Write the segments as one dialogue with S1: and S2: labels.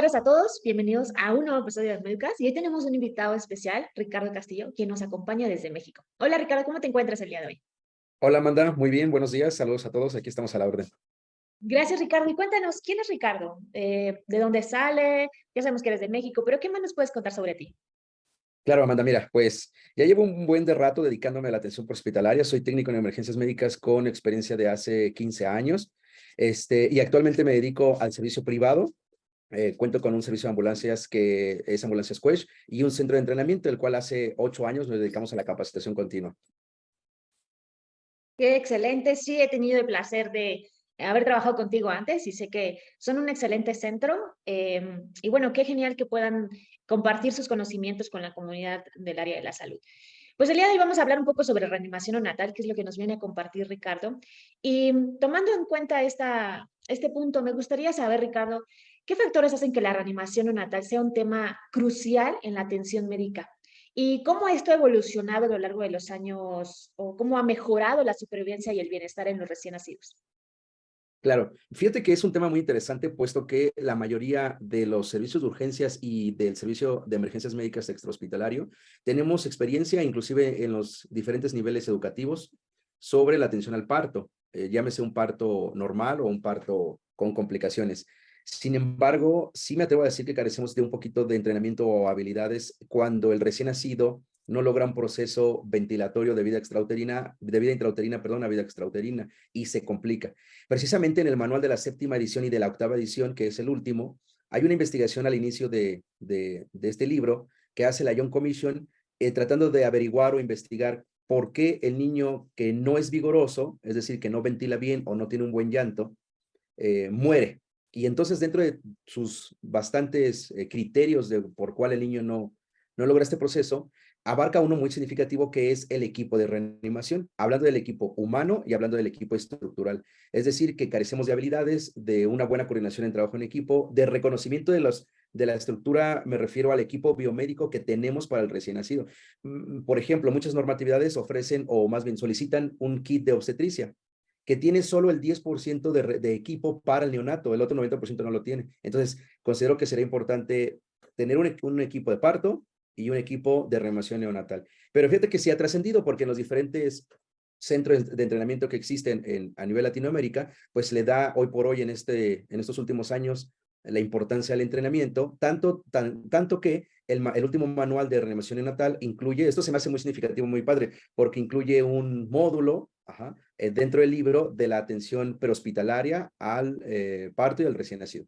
S1: tardes a todos, bienvenidos a un nuevo episodio de Medcast y hoy tenemos un invitado especial, Ricardo Castillo, quien nos acompaña desde México. Hola Ricardo, ¿cómo te encuentras el día de hoy?
S2: Hola Amanda, muy bien, buenos días, saludos a todos, aquí estamos a la orden.
S1: Gracias Ricardo, y cuéntanos, ¿quién es Ricardo? ¿De dónde sale? Ya sabemos que eres de México, pero ¿qué más nos puedes contar sobre ti?
S2: Claro, Amanda, mira, pues ya llevo un buen de rato dedicándome a la atención prehospitalaria, soy técnico en emergencias médicas con experiencia de hace 15 años, y actualmente me dedico al servicio privado. Cuento con un servicio de ambulancias que es Ambulancias Quech y un centro de entrenamiento, el cual hace 8 años nos dedicamos a la capacitación continua.
S1: Qué excelente, sí he tenido el placer de haber trabajado contigo antes y sé que son un excelente centro y bueno, qué genial que puedan compartir sus conocimientos con la comunidad del área de la salud. Pues el día de hoy vamos a hablar un poco sobre reanimación neonatal, que es lo que nos viene a compartir Ricardo. Y tomando en cuenta este punto, me gustaría saber, Ricardo, ¿qué factores hacen que la reanimación neonatal sea un tema crucial en la atención médica? ¿Y cómo esto ha evolucionado a lo largo de los años o cómo ha mejorado la supervivencia y el bienestar en los recién nacidos?
S2: Claro, fíjate que es un tema muy interesante, puesto que la mayoría de los servicios de urgencias y del servicio de emergencias médicas extrahospitalario tenemos experiencia, inclusive en los diferentes niveles educativos, sobre la atención al parto, llámese un parto normal o un parto con complicaciones. Sin embargo, sí me atrevo a decir que carecemos de un poquito de entrenamiento o habilidades cuando el recién nacido no logra un proceso ventilatorio de vida extrauterina, de vida intrauterina, perdón, a vida extrauterina, y se complica. Precisamente en el manual de la 7ª edición y de la 8ª edición, que es el último, hay una investigación al inicio de este libro que hace la Young Commission, tratando de averiguar o investigar por qué el niño que no es vigoroso, es decir, que no ventila bien o no tiene un buen llanto, muere. Y entonces dentro de sus bastantes criterios de por cuál el niño no logra este proceso, abarca uno muy significativo que es el equipo de reanimación, hablando del equipo humano y hablando del equipo estructural. Es decir, que carecemos de habilidades, de una buena coordinación en trabajo en equipo, de reconocimiento de la estructura, me refiero al equipo biomédico que tenemos para el recién nacido. Por ejemplo, muchas normatividades ofrecen o más bien solicitan un kit de obstetricia que tiene solo el 10% de equipo para el neonato, el otro 90% no lo tiene. Entonces, considero que sería importante tener un equipo de parto y un equipo de reanimación neonatal. Pero fíjate que sí ha trascendido porque en los diferentes centros de entrenamiento que existen a nivel Latinoamérica, pues le da hoy por hoy en estos últimos años la importancia al entrenamiento, tanto que el último manual de reanimación neonatal incluye, esto se me hace muy significativo, muy padre, porque incluye un módulo dentro del libro de la atención prehospitalaria al parto y al recién nacido.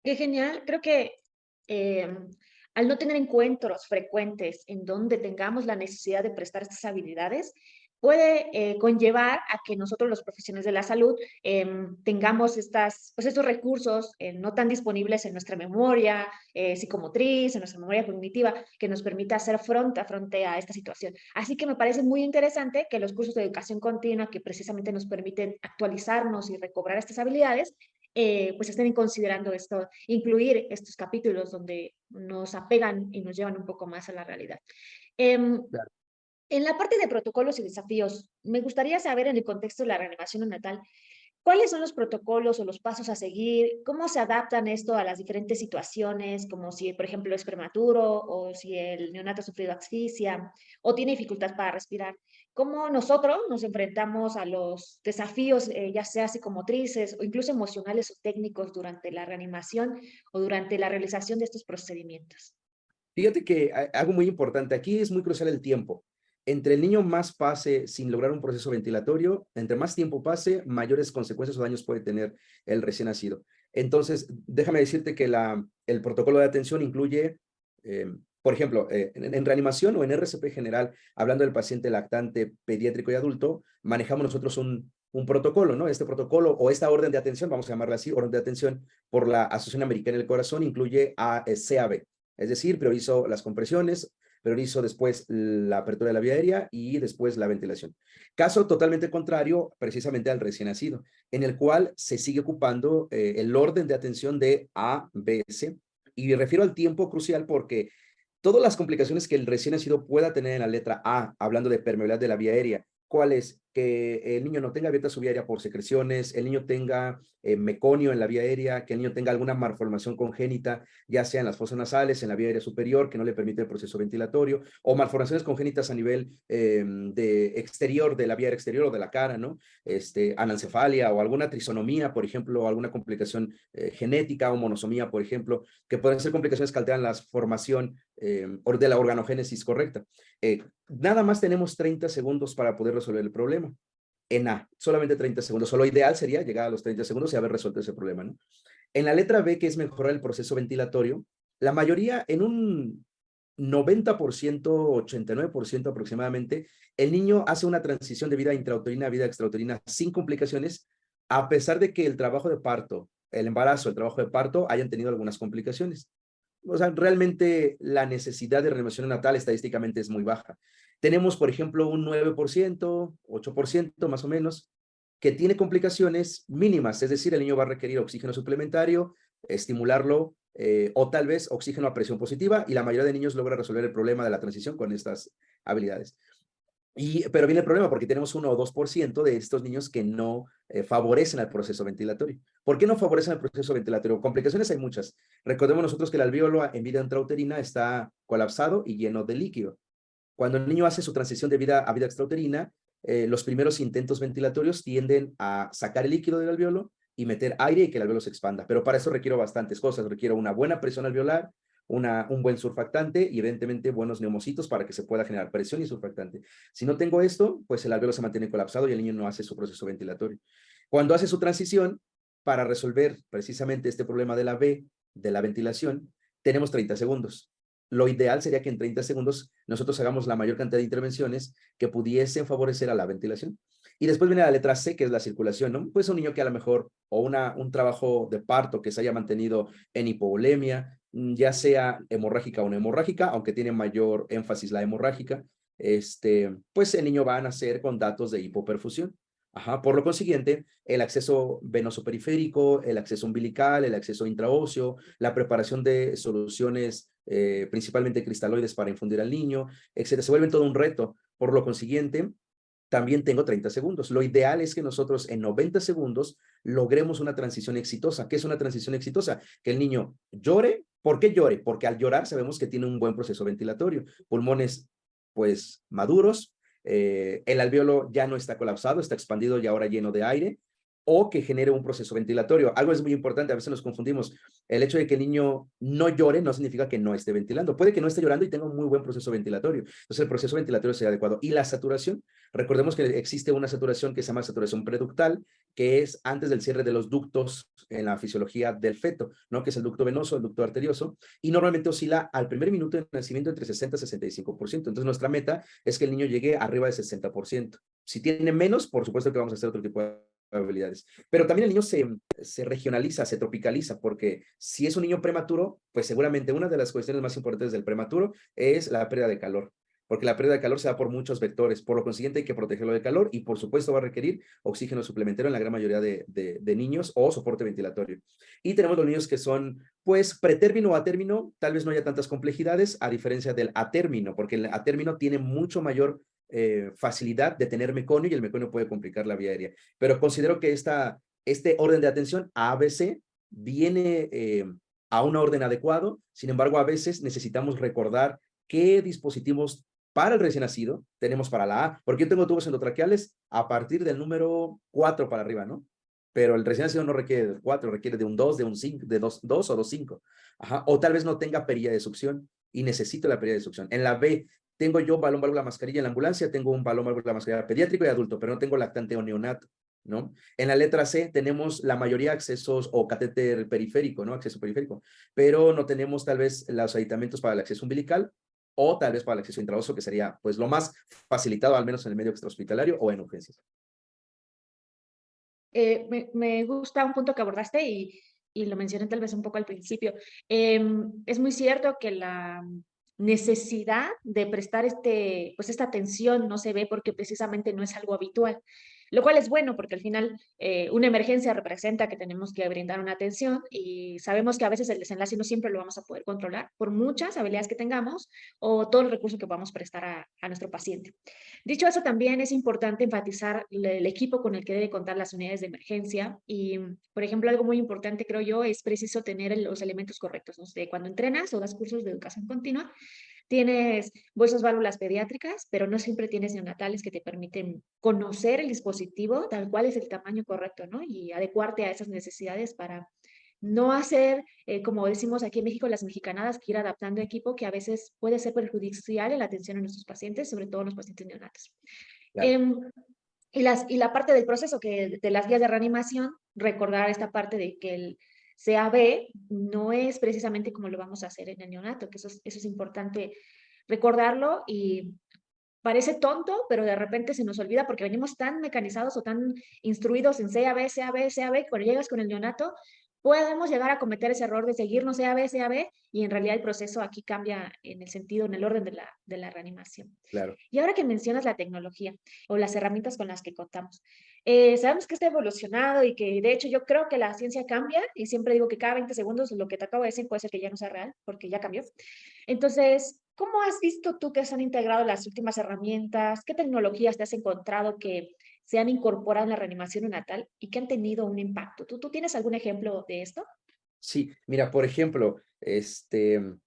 S1: Qué genial. Creo que eh, al no tener encuentros frecuentes en donde tengamos la necesidad de prestar estas habilidades, puede conllevar a que nosotros los profesionales de la salud tengamos pues estos recursos no tan disponibles en nuestra memoria psicomotriz, en nuestra memoria cognitiva, que nos permita hacer frente a esta situación. Así que me parece muy interesante que los cursos de educación continua, que precisamente nos permiten actualizarnos y recobrar estas habilidades, pues estén considerando esto, incluir estos capítulos donde nos apegan y nos llevan un poco más a la realidad. Em,
S2: Claro.
S1: en la parte de protocolos y desafíos, me gustaría saber en el contexto de la reanimación neonatal, ¿cuáles son los protocolos o los pasos a seguir? ¿Cómo se adaptan esto a las diferentes situaciones, como si, por ejemplo, es prematuro o si el neonato ha sufrido asfixia o tiene dificultad para respirar? ¿Cómo nosotros nos enfrentamos a los desafíos, ya sea psicomotrices o incluso emocionales o técnicos durante la reanimación o durante la realización de estos procedimientos?
S2: Fíjate que algo muy importante, aquí es muy crucial el tiempo. Entre el niño más pase sin lograr un proceso ventilatorio, entre más tiempo pase, mayores consecuencias o daños puede tener el recién nacido. Entonces, déjame decirte que el protocolo de atención incluye, por ejemplo, en reanimación o en RCP general, hablando del paciente lactante, pediátrico y adulto, manejamos nosotros un protocolo, ¿no? Este protocolo o esta orden de atención, vamos a llamarla así, orden de atención por la Asociación Americana del Corazón, incluye CAB. Es decir, priorizo las compresiones, priorizo después la apertura de la vía aérea y después la ventilación. Caso totalmente contrario, precisamente al recién nacido, en el cual se sigue ocupando el orden de atención de A, B, C. Y refiero al tiempo crucial porque todas las complicaciones que el recién nacido pueda tener en la letra A, hablando de permeabilidad de la vía aérea, ¿Cuál es? Que el niño no tenga abierta su vía aérea por secreciones, el niño tenga meconio en la vía aérea, que el niño tenga alguna malformación congénita, ya sea en las fosas nasales, en la vía aérea superior, que no le permite el proceso ventilatorio, o malformaciones congénitas a nivel de exterior, de la vía aérea exterior o de la cara, ¿no? Anencefalia o alguna trisonomía, por ejemplo, o alguna complicación genética o monosomía, por ejemplo, que pueden ser complicaciones que alteran la formación de la organogénesis correcta. Nada más tenemos 30 segundos para poder resolver el problema. En A, solamente 30 segundos. O lo ideal sería llegar a los 30 segundos y haber resuelto ese problema, ¿no? En la letra B, que es mejorar el proceso ventilatorio, la mayoría, en un 90%, 89% aproximadamente, el niño hace una transición de vida intrauterina a vida extrauterina sin complicaciones, a pesar de que el trabajo de parto, el embarazo, el trabajo de parto hayan tenido algunas complicaciones. O sea, realmente la necesidad de reanimación natal estadísticamente es muy baja. Tenemos, por ejemplo, un 9%, 8% más o menos, que tiene complicaciones mínimas, es decir, el niño va a requerir oxígeno suplementario, estimularlo, o tal vez oxígeno a presión positiva, y la mayoría de niños logra resolver el problema de la transición con estas habilidades. Pero viene el problema porque tenemos 1 o 2% de estos niños que no favorecen al proceso ventilatorio. ¿Por qué no favorecen el proceso ventilatorio? Complicaciones hay muchas. Recordemos nosotros que el alvéolo en vida intrauterina está colapsado y lleno de líquido. Cuando el niño hace su transición de vida a vida extrauterina, los primeros intentos ventilatorios tienden a sacar el líquido del alvéolo y meter aire y que el alvéolo se expanda. Pero para eso requiero bastantes cosas. Requiero una buena presión alveolar, un buen surfactante y evidentemente buenos neumocitos para que se pueda generar presión y surfactante. Si no tengo esto, pues el alvéolo se mantiene colapsado y el niño no hace su proceso ventilatorio. Cuando hace su transición, para resolver precisamente este problema de la B, de la ventilación, tenemos 30 segundos. Lo ideal sería que en 30 segundos nosotros hagamos la mayor cantidad de intervenciones que pudiesen favorecer a la ventilación. Y después viene la letra C, que es la circulación, ¿no? Pues un niño que a lo mejor, o un trabajo de parto que se haya mantenido en hipovolemia, ya sea hemorrágica o no hemorrágica, aunque tiene mayor énfasis la hemorrágica, pues el niño va a nacer con datos de hipoperfusión. Ajá. Por lo consiguiente, el acceso venoso periférico, el acceso umbilical, el acceso intraóseo, la preparación de soluciones principalmente cristaloides para infundir al niño, etcétera, se vuelven todo un reto. Por lo consiguiente, también tengo 30 segundos. Lo ideal es que nosotros en 90 segundos logremos una transición exitosa. ¿Qué es una transición exitosa? Que el niño llore. ¿Por qué llore? Porque al llorar sabemos que tiene un buen proceso ventilatorio. Pulmones, pues, maduros. El alvéolo ya no está colapsado, está expandido y ahora lleno de aire. O que genere un proceso ventilatorio. Algo es muy importante, a veces nos confundimos. El hecho de que el niño no llore no significa que no esté ventilando. Puede que no esté llorando y tenga un muy buen proceso ventilatorio. Entonces el proceso ventilatorio sea adecuado. Y la saturación, recordemos que existe una saturación que se llama saturación preductal, que es antes del cierre de los ductos en la fisiología del feto, ¿no? Que es el ducto venoso, el ducto arterioso, y normalmente oscila al primer minuto de nacimiento entre 60 y 65%. Entonces nuestra meta es que el niño llegue arriba de 60%. Si tiene menos, por supuesto que vamos a hacer otro tipo de habilidades. Pero también el niño se regionaliza, se tropicaliza, porque si es un niño prematuro, pues seguramente una de las cuestiones más importantes del prematuro es la pérdida de calor, porque la pérdida de calor se da por muchos vectores, por lo consiguiente hay que protegerlo del calor y por supuesto va a requerir oxígeno suplementario en la gran mayoría de niños o soporte ventilatorio. Y tenemos los niños que son pues pretérmino o atérmino, tal vez no haya tantas complejidades a diferencia del atérmino, porque el atérmino tiene mucho mayor facilidad de tener meconio y el meconio puede complicar la vía aérea. Pero considero que este orden de atención ABC viene a un orden adecuado, sin embargo a veces necesitamos recordar qué dispositivos para el recién nacido tenemos para la A, porque yo tengo tubos endotraqueales a partir del número 4 para arriba, ¿no? Pero el recién nacido no requiere de 4, requiere de un 2, de un 5, de 2 o 2,5. Ajá. O tal vez no tenga perilla de succión y necesito la perilla de succión. En la B, tengo yo balón, válvula, mascarilla en la ambulancia, tengo un balón, válvula, mascarilla pediátrico y adulto, pero no tengo lactante o neonato, ¿no? En la letra C tenemos la mayoría de accesos o catéter periférico, ¿no? Acceso periférico, pero no tenemos tal vez los aditamentos para el acceso umbilical o tal vez para el acceso intraóseo, que sería pues lo más facilitado, al menos en el medio extrahospitalario o en urgencias.
S1: Me gusta un punto que abordaste y lo mencioné tal vez un poco al principio. Es muy cierto que la necesidad de prestar pues esta atención no se ve porque precisamente no es algo habitual. lo cual es bueno porque al final una emergencia representa que tenemos que brindar una atención y sabemos que a veces el desenlace no siempre lo vamos a poder controlar por muchas habilidades que tengamos o todo el recurso que podamos prestar a nuestro paciente. Dicho eso, también es importante enfatizar el equipo con el que debe contar las unidades de emergencia y, por ejemplo, algo muy importante, creo yo, es preciso tener los elementos correctos. No sé, cuando entrenas o das cursos de educación continua, tienes bolsas válvulas pediátricas, pero no siempre tienes neonatales que te permiten conocer el dispositivo, tal cual es el tamaño correcto, ¿no? Y adecuarte a esas necesidades para no hacer, como decimos aquí en México, las mexicanadas, que ir adaptando equipo, que a veces puede ser perjudicial en la atención a nuestros pacientes, sobre todo en los pacientes neonatos.
S2: Claro.
S1: Em, y la parte del proceso que de las guías de reanimación, recordar esta parte de que el CAB no es precisamente como lo vamos a hacer en el neonato, que eso es importante recordarlo y parece tonto, pero de repente se nos olvida porque venimos tan mecanizados o tan instruidos en CAB, CAB, CAB, cuando llegas con el neonato, podemos llegar a cometer ese error de seguirnos CAB, CAB, y en realidad el proceso aquí cambia en el sentido, en el orden de la reanimación.
S2: Claro.
S1: Y ahora que mencionas la tecnología o las herramientas con las que contamos, sabemos que está evolucionado y que de hecho yo creo que la ciencia cambia y siempre digo que cada 20 segundos lo que te acabo de decir puede ser que ya no sea real porque ya cambió. Entonces, ¿cómo has visto tú que se han integrado las últimas herramientas? ¿Qué tecnologías te has encontrado que se han incorporado en la reanimación neonatal y que han tenido un impacto? ¿Tú tienes algún ejemplo de esto?
S2: Sí, mira, por ejemplo, en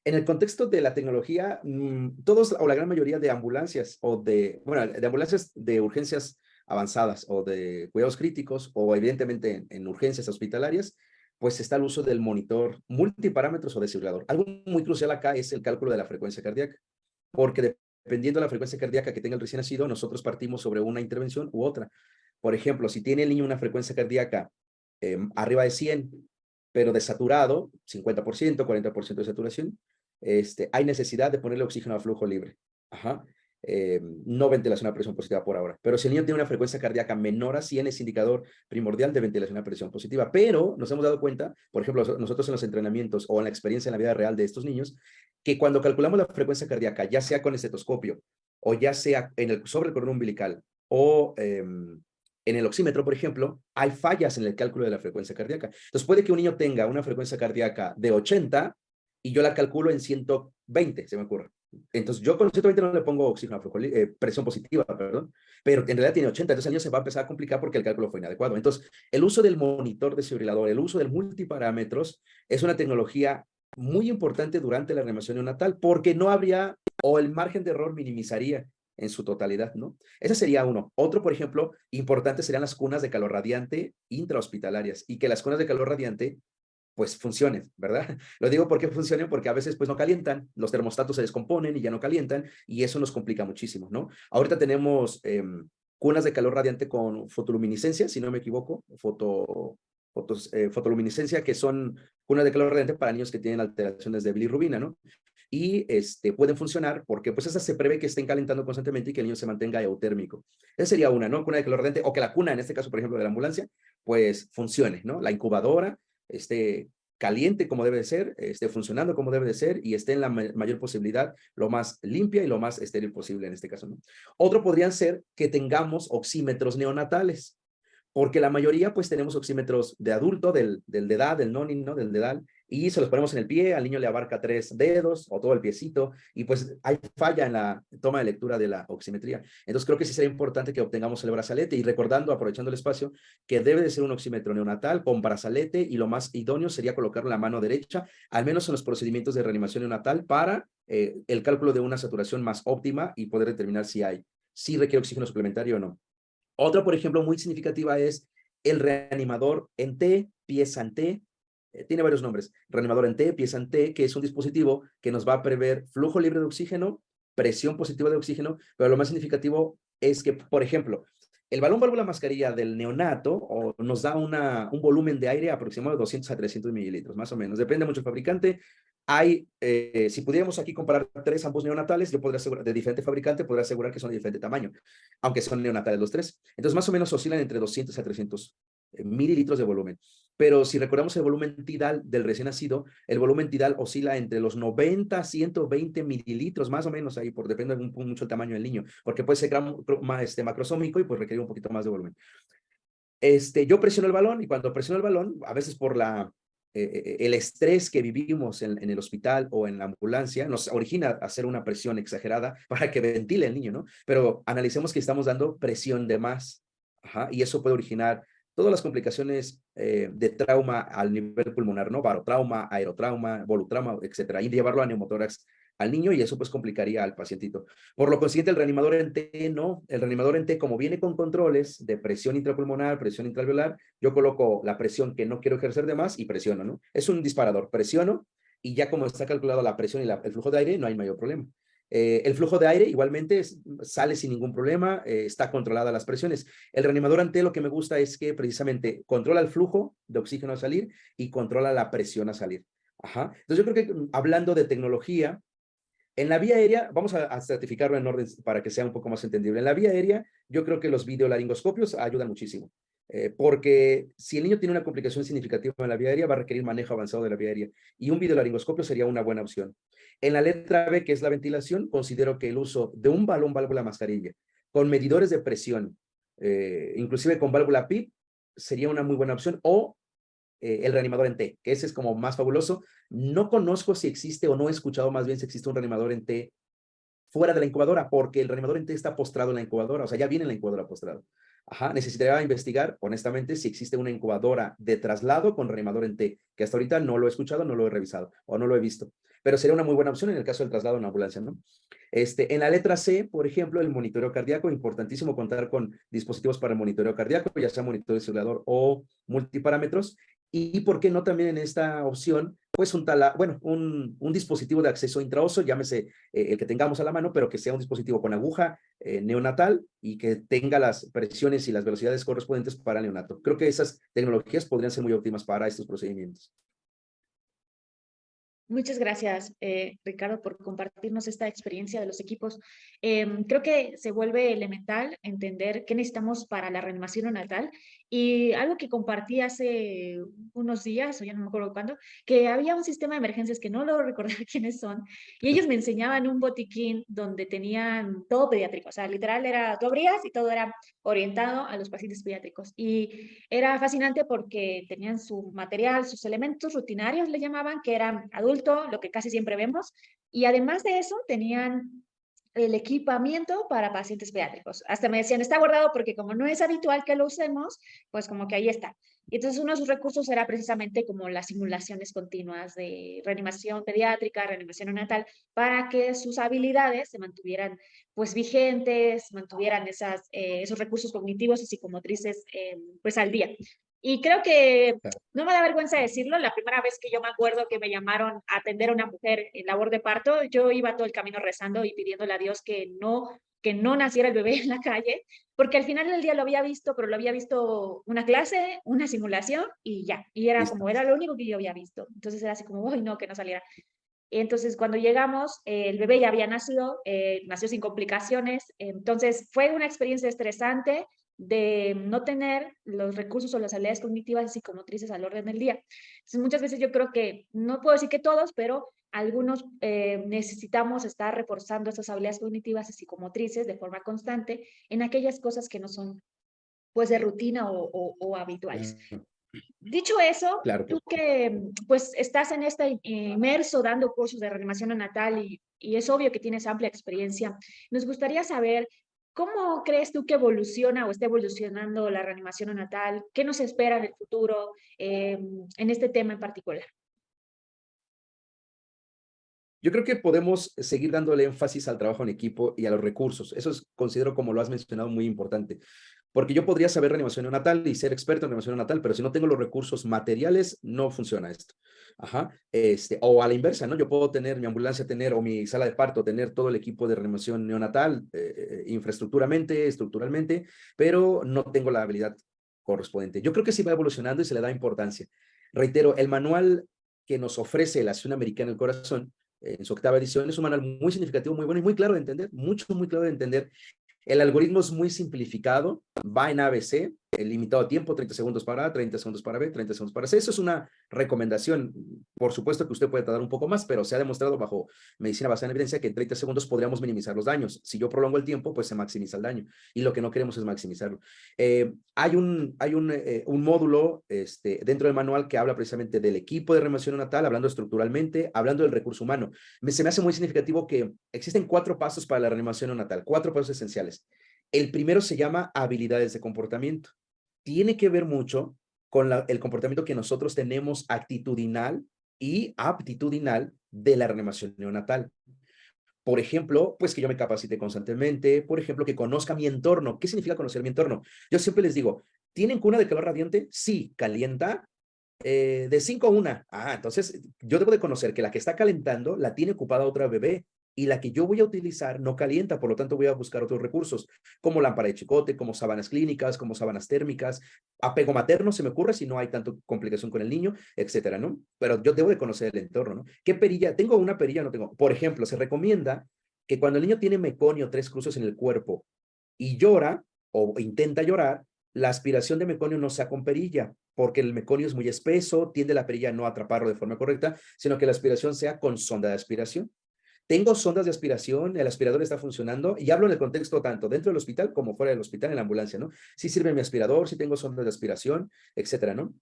S2: el contexto de la tecnología, todos o la gran mayoría de ambulancias bueno, de ambulancias de urgencias avanzadas o de cuidados críticos o evidentemente en urgencias hospitalarias, pues está el uso del monitor multiparámetros o desfibrilador. Algo muy crucial acá es el cálculo de la frecuencia cardíaca, porque dependiendo de la frecuencia cardíaca que tenga el recién nacido, nosotros partimos sobre una intervención u otra. Por ejemplo, si tiene el niño una frecuencia cardíaca arriba de 100, pero desaturado, 50%, 40% de saturación, hay necesidad de ponerle oxígeno a flujo libre. Ajá. No ventilación a presión positiva por ahora. Pero si el niño tiene una frecuencia cardíaca menor a 100, es indicador primordial de ventilación a presión positiva. Pero nos hemos dado cuenta, por ejemplo, nosotros en los entrenamientos o en la experiencia en la vida real de estos niños, que cuando calculamos la frecuencia cardíaca, ya sea con estetoscopio o ya sea sobre el cordón umbilical o en el oxímetro, por ejemplo, hay fallas en el cálculo de la frecuencia cardíaca. Entonces puede que un niño tenga una frecuencia cardíaca de 80 y yo la calculo en 120, se me ocurre. Entonces yo con 120 no le pongo oxígeno a flujo, presión positiva, perdón, pero en realidad tiene 80, entonces el niño se va a empezar a complicar porque el cálculo fue inadecuado. Entonces el uso del monitor desfibrilador, el uso del multiparámetros es una tecnología muy importante durante la reanimación neonatal porque no habría o el margen de error minimizaría en su totalidad, ¿no? Ese sería uno. Otro, por ejemplo, importante serían las cunas de calor radiante intrahospitalarias y que las cunas de calor radiante pues funcionen, ¿verdad? Lo digo porque funcionen porque a veces pues no calientan, los termostatos se descomponen y ya no calientan y eso nos complica muchísimo, ¿no? Ahorita tenemos cunas de calor radiante con fotoluminiscencia, si no me equivoco, fotoluminiscencia, que son cunas de calor radiante para niños que tienen alteraciones de bilirrubina, ¿no? Y pueden funcionar porque pues esas se prevé que estén calentando constantemente y que el niño se mantenga eutérmico. Esa sería una, ¿no? Cuna de calor radiante, o que la cuna, en este caso, por ejemplo, de la ambulancia, pues funcione, ¿no? La incubadora esté caliente como debe de ser, esté funcionando como debe de ser y esté en la mayor posibilidad, lo más limpia y lo más estéril posible en este caso, ¿no? Otro podrían ser que tengamos oxímetros neonatales, porque la mayoría pues tenemos oxímetros de adulto, del dedal, del noni, ¿no? Del dedal, y se los ponemos en el pie, al niño le abarca 3 dedos o todo el piecito, y pues hay falla en la toma de lectura de la oximetría. Entonces creo que sí sería importante que obtengamos el brazalete y recordando, aprovechando el espacio, que debe de ser un oxímetro neonatal con brazalete y lo más idóneo sería colocarlo en la mano derecha, al menos en los procedimientos de reanimación neonatal para el cálculo de una saturación más óptima y poder determinar si requiere oxígeno suplementario o no. Otra, por ejemplo, muy significativa es el reanimador en T, pieza en T. Tiene varios nombres. Reanimador en T, pieza en T, que es un dispositivo que nos va a prever flujo libre de oxígeno, presión positiva de oxígeno, pero lo más significativo es que, por ejemplo, el balón válvula mascarilla del neonato nos da un volumen de aire aproximado de 200 a 300 mililitros, más o menos. Depende mucho del fabricante. Si pudiéramos aquí comparar 3 ambos neonatales, yo podría asegurar, de diferente fabricante, podría asegurar que son de diferente tamaño, aunque son neonatales los 3. Entonces, más o menos oscilan entre 200 a 300 mililitros de volumen. pero si recordamos el volumen tidal del recién nacido, el volumen tidal oscila entre los 90 a 120 mililitros, más o menos ahí, depende mucho el tamaño del niño, porque puede ser macrosómico y pues requiere un poquito más de volumen. Yo presiono el balón y cuando presiono el balón, a veces por el estrés que vivimos en el hospital o en la ambulancia, nos origina hacer una presión exagerada para que ventile el niño, ¿no? Pero analicemos que estamos dando presión de más. Ajá, y eso puede originar todas las complicaciones de trauma al nivel pulmonar, ¿no? Barotrauma, aerotrauma, volutrauma, etcétera, y llevarlo a neumotórax al niño y eso pues complicaría al pacientito. Por lo consiguiente, el reanimador en T no. El reanimador en T, como viene con controles de presión intrapulmonar, presión intraalveolar, yo coloco la presión que no quiero ejercer de más y presiono, ¿no? Es un disparador, presiono y ya como está calculado la presión y el flujo de aire, no hay mayor problema. El flujo de aire igualmente sale sin ningún problema, está controlada las presiones. El reanimador ante lo que me gusta es que precisamente controla el flujo de oxígeno a salir y controla la presión a salir. Ajá. Entonces yo creo que hablando de tecnología, en la vía aérea, vamos a estratificarlo en orden para que sea un poco más entendible. En la vía aérea, yo creo que los videolaringoscopios ayudan muchísimo. Porque si el niño tiene una complicación significativa en la vía aérea, va a requerir manejo avanzado de la vía aérea. Y un videolaringoscopio sería una buena opción. En la letra B, que es la ventilación, considero que el uso de un balón válvula mascarilla con medidores de presión, inclusive con válvula PIP, sería una muy buena opción. O el reanimador en T, que ese es como más fabuloso. No conozco si existe o no he escuchado más bien si existe un reanimador en T fuera de la incubadora, porque el reanimador en T está postrado en la incubadora, o sea, ya viene en la incubadora postrado. Ajá, necesitaría investigar, honestamente, si existe una incubadora de traslado con reanimador en T, que hasta ahorita no lo he escuchado, no lo he revisado o no lo he visto, pero sería una muy buena opción en el caso del traslado en ambulancia, ¿no? En la letra C, por ejemplo, el monitoreo cardíaco, importantísimo contar con dispositivos para el monitoreo cardíaco, ya sea monitoreo celular o multiparámetros, y por qué no también en esta opción, pues un dispositivo de acceso intraoso, llámese el que tengamos a la mano, pero que sea un dispositivo con aguja neonatal y que tenga las presiones y las velocidades correspondientes para el neonato. Creo que esas tecnologías podrían ser muy óptimas para estos procedimientos.
S1: Muchas gracias, Ricardo, por compartirnos esta experiencia de los equipos. Creo que se vuelve elemental entender qué necesitamos para la reanimación neonatal y algo que compartí hace unos días, o ya no me acuerdo cuándo, que había un sistema de emergencias que no logro recordar quiénes son, y ellos me enseñaban un botiquín donde tenían todo pediátrico, o sea, literal era, tú abrías y todo era orientado a los pacientes pediátricos. Y era fascinante porque tenían su material, sus elementos rutinarios, le llamaban, que eran adulto, lo que casi siempre vemos, y además de eso tenían el equipamiento para pacientes pediátricos. Hasta me decían, está guardado porque como no es habitual que lo usemos, pues como que ahí está. Y entonces uno de sus recursos era precisamente como las simulaciones continuas de reanimación pediátrica, reanimación neonatal, para que sus habilidades se mantuvieran pues vigentes, mantuvieran esos recursos cognitivos y psicomotrices pues al día. Y creo que no me da vergüenza decirlo, la primera vez que yo me acuerdo que me llamaron a atender a una mujer en labor de parto, yo iba todo el camino rezando y pidiéndole a Dios que no naciera el bebé en la calle, porque al final del día lo había visto, pero lo había visto una clase, una simulación y ya. Y era
S2: Listo.
S1: como, era lo único que yo había visto. Entonces era así como, uy, no, que no saliera. Entonces, cuando llegamos, el bebé ya había nacido, nació sin complicaciones. Entonces, fue una experiencia estresante de no tener los recursos o las habilidades cognitivas y psicomotrices al orden del día. Entonces, muchas veces yo creo que, no puedo decir que todos, pero algunos necesitamos estar reforzando esas habilidades cognitivas y psicomotrices de forma constante en aquellas cosas que no son, pues, de rutina o habituales. Dicho eso,
S2: Claro,
S1: tú
S2: claro.
S1: que pues estás en este inmerso dando cursos de reanimación neonatal y es obvio que tienes amplia experiencia, nos gustaría saber cómo crees tú que evoluciona o está evolucionando la reanimación neonatal, qué nos espera en el futuro en este tema en particular.
S2: Yo creo que podemos seguir dándole énfasis al trabajo en equipo y a los recursos. Eso es, considero, como lo has mencionado, muy importante. Porque yo podría saber reanimación neonatal y ser experto en reanimación neonatal, pero si no tengo los recursos materiales, no funciona esto. Ajá. O a la inversa, ¿no? Yo puedo tener mi ambulancia, o mi sala de parto, tener todo el equipo de reanimación neonatal, infraestructuralmente, estructuralmente, pero no tengo la habilidad correspondiente. Yo creo que sí va evolucionando y se le da importancia. Reitero, el manual que nos ofrece la Asociación Americana del Corazón, en su 8ª edición, es un manual muy significativo, muy bueno y muy claro de entender, muy claro de entender. El algoritmo es muy simplificado, va en ABC, limitado a tiempo, 30 segundos para A, 30 segundos para B, 30 segundos para C. Eso es una recomendación. Por supuesto que usted puede tardar un poco más, pero se ha demostrado bajo medicina basada en evidencia que en 30 segundos podríamos minimizar los daños. Si yo prolongo el tiempo, pues se maximiza el daño. Y lo que no queremos es maximizarlo. Hay un módulo dentro del manual que habla precisamente del equipo de reanimación neonatal, hablando estructuralmente, hablando del recurso humano. Se me hace muy significativo que existen 4 pasos para la reanimación neonatal, 4 pasos esenciales. El primero se llama habilidades de comportamiento. Tiene que ver mucho con el comportamiento que nosotros tenemos actitudinal y aptitudinal de la reanimación neonatal. Por ejemplo, pues que yo me capacite constantemente, por ejemplo, que conozca mi entorno. ¿Qué significa conocer mi entorno? Yo siempre les digo, ¿tienen cuna de calor radiante? Sí, calienta de 5 a 1. Entonces yo debo de conocer que la que está calentando la tiene ocupada otra bebé y la que yo voy a utilizar no calienta, por lo tanto voy a buscar otros recursos, como lámpara de chicote, como sábanas clínicas, como sábanas térmicas, apego materno se me ocurre si no hay tanto complicación con el niño, etcétera, ¿no? Pero yo debo de conocer el entorno, ¿no? ¿Qué perilla? ¿Tengo una perilla o no tengo? Por ejemplo, se recomienda que cuando el niño tiene meconio 3 cruces en el cuerpo y llora o intenta llorar, la aspiración de meconio no sea con perilla, porque el meconio es muy espeso, tiende la perilla a no atraparlo de forma correcta, sino que la aspiración sea con sonda de aspiración. Tengo sondas de aspiración, el aspirador está funcionando y hablo en el contexto tanto dentro del hospital como fuera del hospital en la ambulancia, ¿no? Si sirve mi aspirador, si tengo sondas de aspiración, etcétera, ¿no?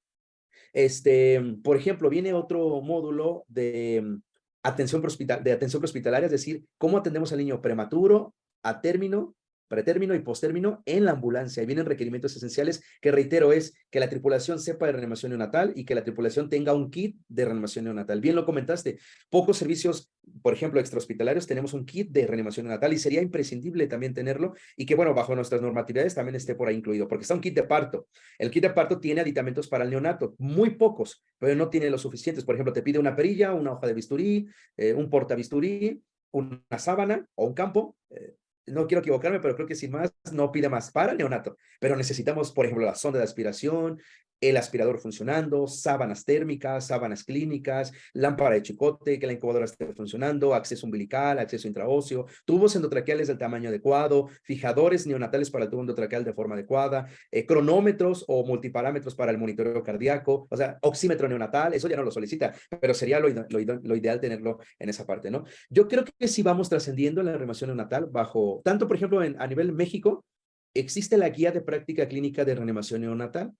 S2: Por ejemplo, viene otro módulo de atención prehospitalaria, es decir, cómo atendemos al niño prematuro, a término, pretérmino y postérmino en la ambulancia. Y vienen requerimientos esenciales que, reitero, es que la tripulación sepa de reanimación neonatal y que la tripulación tenga un kit de reanimación neonatal. Bien lo comentaste, pocos servicios, por ejemplo, extrahospitalarios, tenemos un kit de reanimación neonatal y sería imprescindible también tenerlo y que, bueno, bajo nuestras normatividades también esté por ahí incluido, porque está un kit de parto. El kit de parto tiene aditamentos para el neonato, muy pocos, pero no tiene los suficientes. Por ejemplo, te pide una perilla, una hoja de bisturí, un portabisturí, una sábana o un campo. No quiero equivocarme, pero creo que sin más no pide más para el neonato. Pero necesitamos, por ejemplo, la sonda de aspiración, el aspirador funcionando, sábanas térmicas, sábanas clínicas, lámpara de chicote, que la incubadora esté funcionando, acceso umbilical, acceso intraóseo, tubos endotraqueales del tamaño adecuado, fijadores neonatales para el tubo endotraqueal de forma adecuada, cronómetros o multiparámetros para el monitoreo cardíaco, o sea, oxímetro neonatal, eso ya no lo solicita, pero sería lo ideal tenerlo en esa parte, ¿no? Yo creo que si vamos trascendiendo la reanimación neonatal bajo, tanto por ejemplo a nivel México, existe la guía de práctica clínica de reanimación neonatal.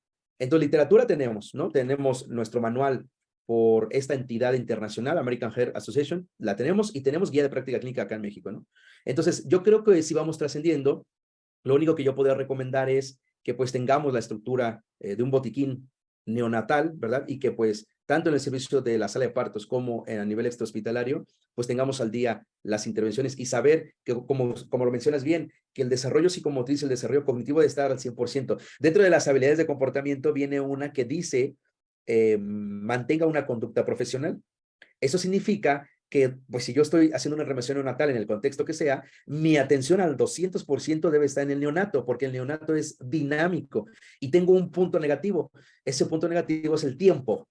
S2: Entonces, literatura tenemos, ¿no? Tenemos nuestro manual por esta entidad internacional, American Heart Association, la tenemos y tenemos guía de práctica clínica acá en México, ¿no? Entonces, yo creo que si vamos trascendiendo, lo único que yo podría recomendar es que pues tengamos la estructura de un botiquín neonatal, ¿verdad? Y que pues tanto en el servicio de la sala de partos como a nivel extrahospitalario, pues tengamos al día las intervenciones y saber que, como lo mencionas bien, que el desarrollo psicomotriz, el desarrollo cognitivo debe estar al 100%. Dentro de las habilidades de comportamiento viene una que dice, mantenga una conducta profesional. Eso significa que, pues si yo estoy haciendo una reanimación neonatal en el contexto que sea, mi atención al 200% debe estar en el neonato, porque el neonato es dinámico y tengo un punto negativo. Ese punto negativo es el tiempo,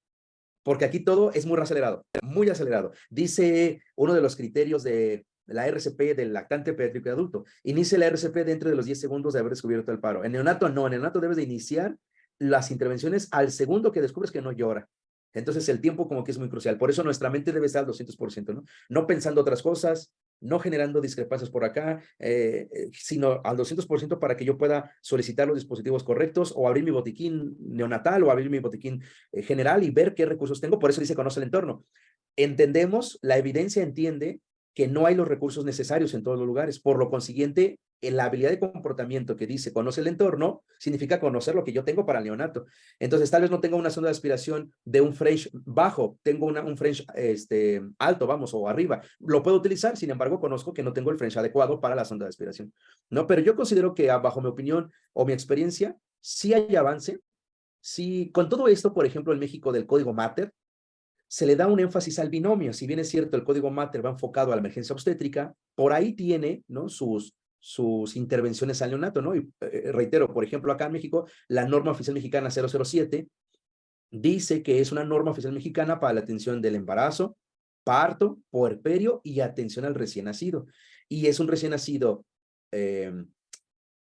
S2: porque aquí todo es muy acelerado, muy acelerado. Dice uno de los criterios de la RCP del lactante pediátrico y adulto, inicia la RCP dentro de los 10 segundos de haber descubierto el paro. En neonato no, en neonato debes de iniciar las intervenciones al segundo que descubres que no llora. Entonces el tiempo como que es muy crucial. Por eso nuestra mente debe estar al 200%, ¿no? No pensando otras cosas, no generando discrepancias por acá, sino al 200% para que yo pueda solicitar los dispositivos correctos o abrir mi botiquín neonatal o abrir mi botiquín general y ver qué recursos tengo. Por eso dice conoce el entorno. Entendemos, la evidencia entiende que no hay los recursos necesarios en todos los lugares. Por lo consiguiente, la habilidad de comportamiento que dice conoce el entorno significa conocer lo que yo tengo para el neonato. Entonces, tal vez no tenga una sonda de aspiración de un French bajo, tengo un French alto, vamos, o arriba. Lo puedo utilizar, sin embargo, conozco que no tengo el French adecuado para la sonda de aspiración. ¿No? Pero yo considero que, bajo mi opinión o mi experiencia, sí hay avance. Sí, con todo esto, por ejemplo, en México del código Mater, se le da un énfasis al binomio. Si bien es cierto, el código Mater va enfocado a la emergencia obstétrica, por ahí tiene, ¿no? sus intervenciones al neonato, ¿no? Y reitero, por ejemplo, acá en México, la norma oficial mexicana 007 dice que es una norma oficial mexicana para la atención del embarazo, parto, puerperio y atención al recién nacido. Y es un recién nacido eh,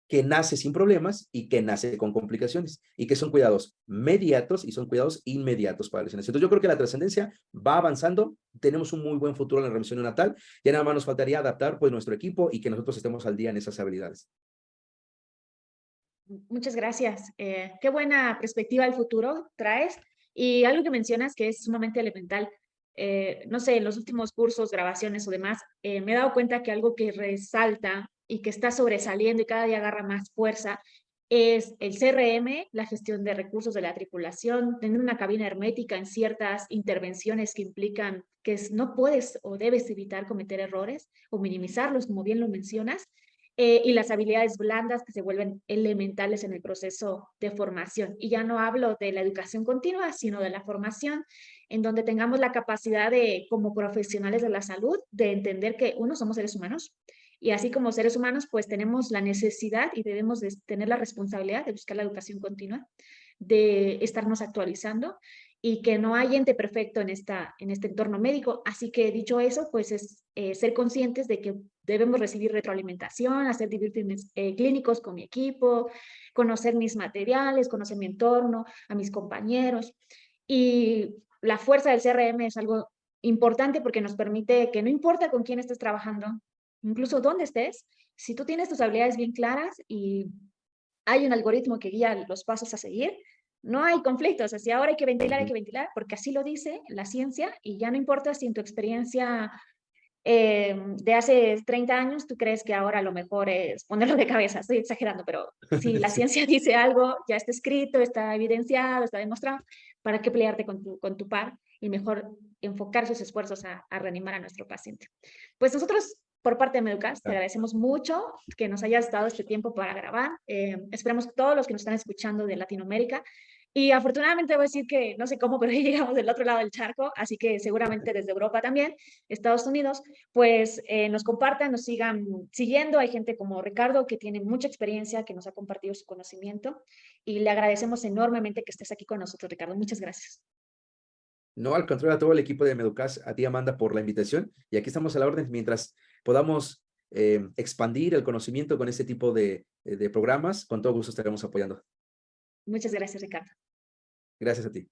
S2: que nace sin problemas y que nace con complicaciones, y que son cuidados mediatos y son cuidados inmediatos para lesiones. Entonces yo creo que la trascendencia va avanzando, tenemos un muy buen futuro en la remisión neonatal, ya nada más nos faltaría adaptar pues nuestro equipo y que nosotros estemos al día en esas habilidades.
S1: Muchas gracias. Qué buena perspectiva del futuro traes. Y algo que mencionas que es sumamente elemental, no sé, en los últimos cursos, grabaciones o demás, me he dado cuenta que algo que resalta y que está sobresaliendo y cada día agarra más fuerza es el CRM, la gestión de recursos de la tripulación, tener una cabina hermética en ciertas intervenciones que implican que no puedes o debes evitar cometer errores o minimizarlos, como bien lo mencionas, y las habilidades blandas que se vuelven elementales en el proceso de formación. Y ya no hablo de la educación continua, sino de la formación, en donde tengamos la capacidad de, como profesionales de la salud, de entender que uno, somos seres humanos, y así como seres humanos, pues tenemos la necesidad y debemos de tener la responsabilidad de buscar la educación continua, de estarnos actualizando y que no hay ente perfecto en este entorno médico. Así que dicho eso, pues es ser conscientes de que debemos recibir retroalimentación, hacer debriefings clínicos con mi equipo, conocer mis materiales, conocer mi entorno, a mis compañeros. Y la fuerza del CRM es algo importante porque nos permite que no importa con quién estés trabajando, incluso dónde estés, si tú tienes tus habilidades bien claras y hay un algoritmo que guía los pasos a seguir, no hay conflictos. Así ahora hay que ventilar, porque así lo dice la ciencia y ya no importa si en tu experiencia de hace 30 años tú crees que ahora lo mejor es ponerlo de cabeza. Estoy exagerando, pero si la
S2: Sí.
S1: ciencia dice algo, ya está escrito, está evidenciado, está demostrado, ¿para qué pelearte con tu par? Y mejor enfocar sus esfuerzos a reanimar a nuestro paciente. Pues nosotros, por parte de Meducast, te
S2: Ah,
S1: agradecemos mucho que nos hayas dado este tiempo para grabar. Esperemos que todos los que nos están escuchando de Latinoamérica, y afortunadamente debo decir que no sé cómo, pero ya llegamos del otro lado del charco, así que seguramente desde Europa también, Estados Unidos, pues nos compartan, nos sigan siguiendo. Hay gente como Ricardo que tiene mucha experiencia, que nos ha compartido su conocimiento y le agradecemos enormemente que estés aquí con nosotros, Ricardo. Muchas gracias.
S2: no, al contrario, a todo el equipo de Meducas, a ti, Amanda, por la invitación. Y aquí estamos a la orden mientras podamos expandir el conocimiento con este tipo de programas. Con todo gusto estaremos apoyando.
S1: Muchas gracias, Ricardo.
S2: Gracias a ti.